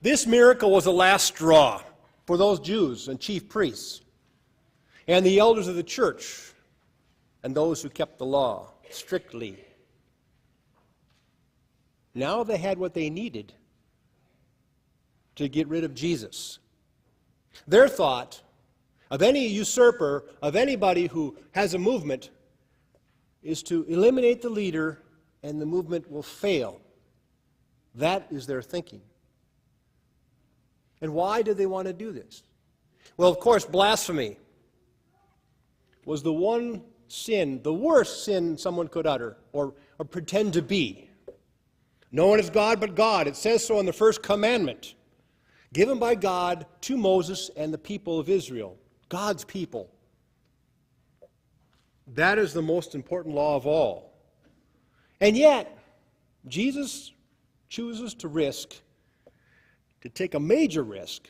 This miracle was the last straw for those Jews and chief priests and the elders of the church and those who kept the law strictly. Now they had what they needed to get rid of Jesus. Their thought of any usurper, of anybody who has a movement, is to eliminate the leader and the movement will fail. That is their thinking. And why did they want to do this? Well, of course, blasphemy was the one sin, the worst sin someone could utter or pretend to be. No one is God but God. It says so in the first commandment, given by God to Moses and the people of Israel, God's people. That is the most important law of all. And yet, Jesus chooses to take a major risk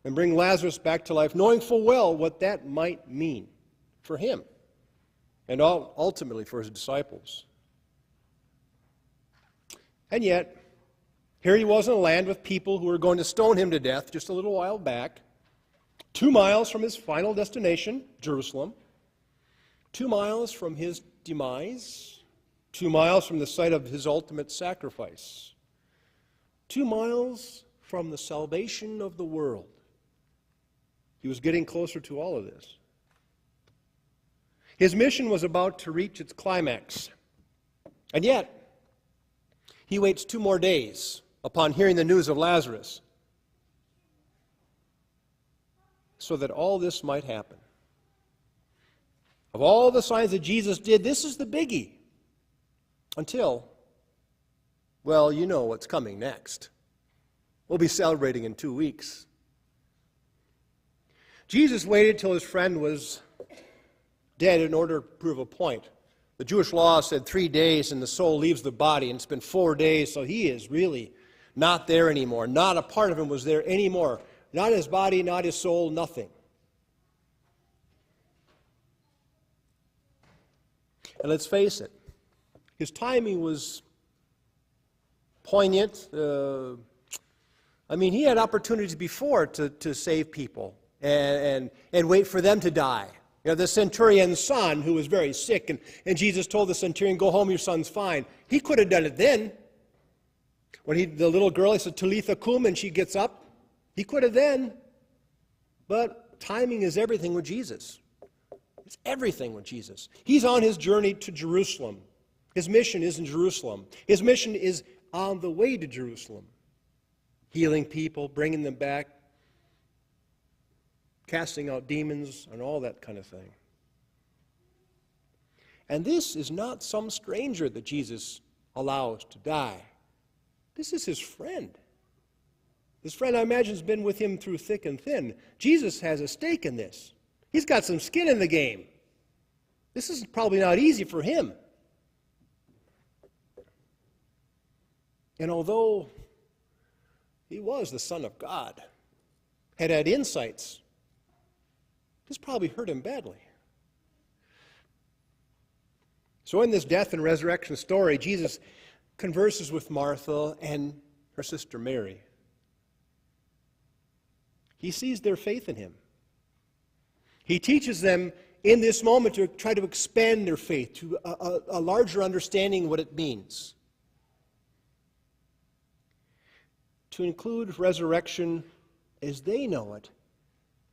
and bring Lazarus back to life, knowing full well what that might mean for him and ultimately for his disciples. And yet, here he was in a land with people who were going to stone him to death just a little while back, 2 miles from his final destination, Jerusalem, 2 miles from his demise, 2 miles from the site of his ultimate sacrifice, 2 miles from the salvation of the world. He was getting closer to all of this. His mission was about to reach its climax. And yet, he waits 2 more days upon hearing the news of Lazarus so that all this might happen. Of all the signs that Jesus did, this is the biggie. Until, well, you know what's coming next. We'll be celebrating in 2 weeks. Jesus waited till his friend was dead in order to prove a point. The Jewish law said 3 days and the soul leaves the body, and it's been 4 days, so he is really not there anymore. Not a part of him was there anymore. Not his body, not his soul, nothing. And let's face it, his timing was poignant. He had opportunities before to save people and wait for them to die. You know, the centurion's son, who was very sick, and Jesus told the centurion, "Go home, your son's fine." He could have done it then. When the little girl, he said, "Talitha cum," and she gets up. He could have then. But timing is everything with Jesus. It's everything with Jesus. He's on his journey to Jerusalem. His mission is in Jerusalem. His mission is on the way to Jerusalem. Healing people, bringing them back, casting out demons, and all that kind of thing. And this is not some stranger that Jesus allows to die. This is his friend. His friend, I imagine, has been with him through thick and thin. Jesus has a stake in this. He's got some skin in the game. This is probably not easy for him. And although he was the Son of God, had insights, this probably hurt him badly. So in this death and resurrection story, Jesus converses with Martha and her sister Mary. He sees their faith in him. He teaches them in this moment to try to expand their faith to a larger understanding of what it means. To include resurrection as they know it,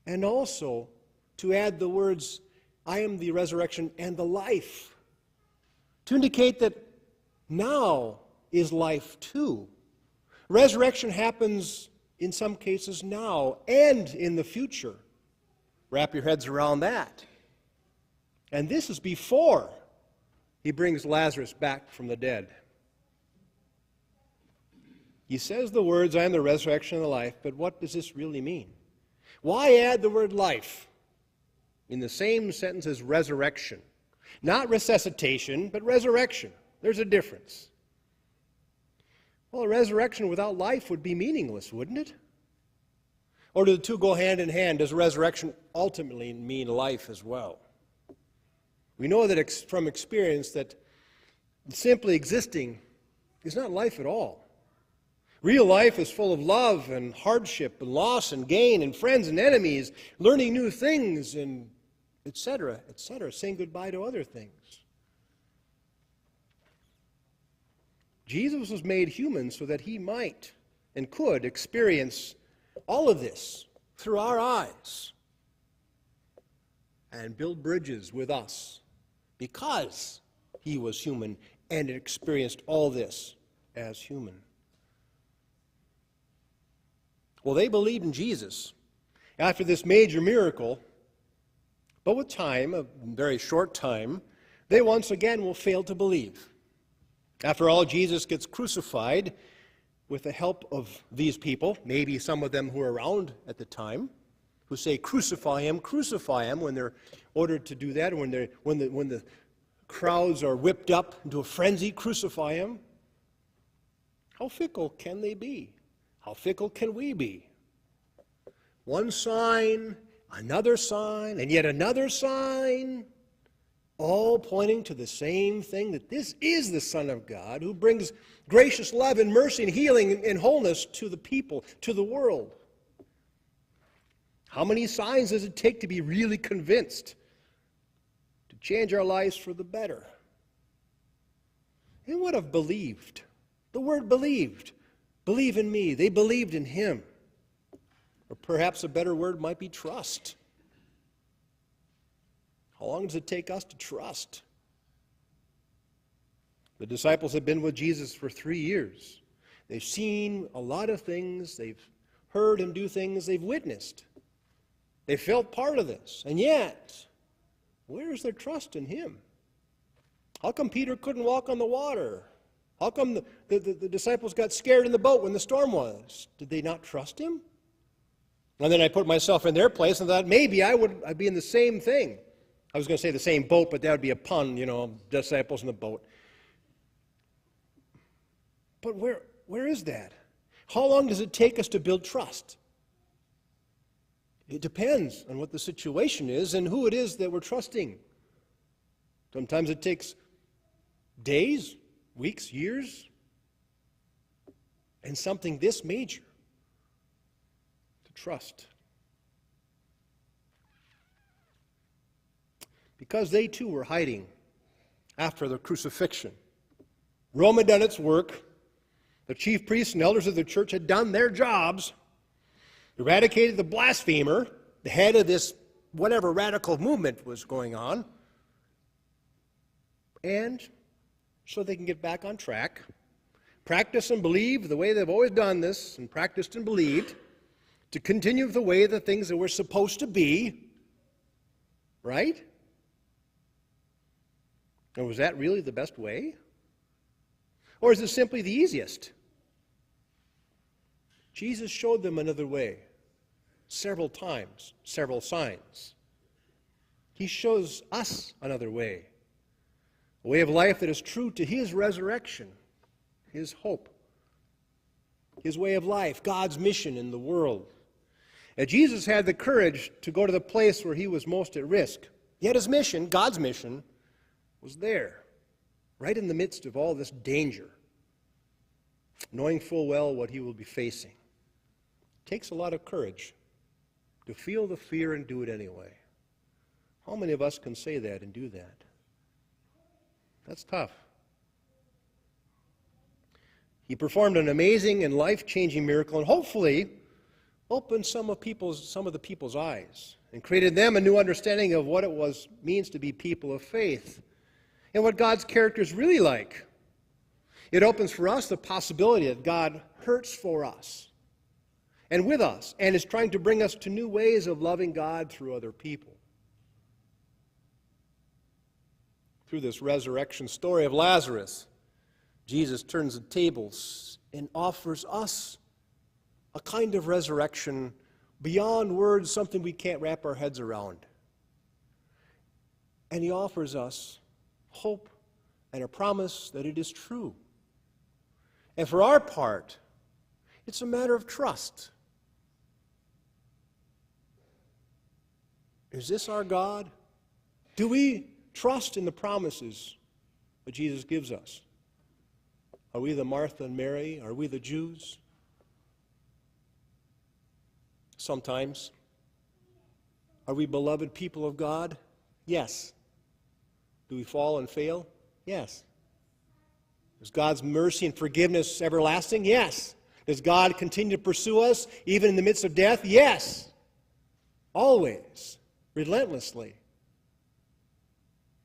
and also to add the words, "I am the resurrection and the life," to indicate that now is life too. Resurrection happens in some cases now and in the future. Wrap your heads around that. And this is before he brings Lazarus back from the dead. He says the words, "I am the resurrection and the life," but what does this really mean? Why add the word life in the same sentence as resurrection? Not resuscitation, but resurrection. There's a difference. Well, a resurrection without life would be meaningless, wouldn't it? Or do the two go hand in hand? Does resurrection ultimately mean life as well? We know that from experience that simply existing is not life at all. Real life is full of love and hardship and loss and gain and friends and enemies, learning new things and etc., etc., saying goodbye to other things. Jesus was made human so that he might and could experience all of this through our eyes and build bridges with us because he was human and experienced all this as human. Well, they believed in Jesus after this major miracle, but with time, a very short time, they once again will fail to believe. After all, Jesus gets crucified with the help of these people, maybe some of them who were around at the time, who say, crucify him, when they're ordered to do that, or when the crowds are whipped up into a frenzy, crucify him. How fickle can they be? How fickle can we be? One sign, another sign, and yet another sign, all pointing to the same thing, that this is the Son of God who brings gracious love and mercy and healing and wholeness to the people, to the world. How many signs does it take to be really convinced, to change our lives for the better? They would have believed. The word believed. Believe in me. They believed in him. Or perhaps a better word might be trust. How long does it take us to trust? The disciples have been with Jesus for 3 years. They've seen a lot of things. They've heard him do things. They've witnessed. They felt part of this. And yet, where is their trust in him? How come Peter couldn't walk on the water? How come the disciples got scared in the boat when the storm was? Did they not trust him? And then I put myself in their place and thought maybe I'd be in the same thing. I was going to say the same boat, but that would be a pun, disciples in the boat. But where is that? How long does it take us to build trust? It depends on what the situation is and who it is that we're trusting. Sometimes it takes days, weeks, years, and something this major to trust. Because they too were hiding after the crucifixion. Rome had done its work. The chief priests and elders of the church had done their jobs, eradicated the blasphemer, the head of this whatever radical movement was going on, and so they can get back on track, practice and believe the way they've always done this, and practiced and believed, to continue the way the things that were supposed to be, right? And was that really the best way? Or is it simply the easiest? Jesus showed them another way several times, several signs. He shows us another way, a way of life that is true to his resurrection, his hope, his way of life, God's mission in the world. And Jesus had the courage to go to the place where he was most at risk. Yet his mission, God's mission, was there, right in the midst of all this danger, knowing full well what he will be facing. It takes a lot of courage to feel the fear and do it anyway. How many of us can say that and do that? That's tough. He performed an amazing and life-changing miracle and hopefully opened some of the people's eyes and created them a new understanding of what it means to be people of faith and what God's character is really like. It opens for us the possibility that God hurts for us and with us and is trying to bring us to new ways of loving God through other people. Through this resurrection story of Lazarus, Jesus turns the tables and offers us a kind of resurrection beyond words, something we can't wrap our heads around. And he offers us hope and a promise that it is true. And for our part, it's a matter of trust. Is this our God? Do we trust in the promises that Jesus gives us? Are we the Martha and Mary? Are we the Jews? sometimes. Are we beloved people of God? Yes. Do we fall and fail? Yes. Is God's mercy and forgiveness everlasting? Yes. Does God continue to pursue us even in the midst of death? Yes. Always. Relentlessly.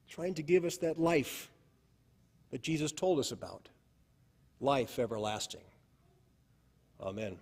Trying to give us that life that Jesus told us about. Life everlasting. Amen.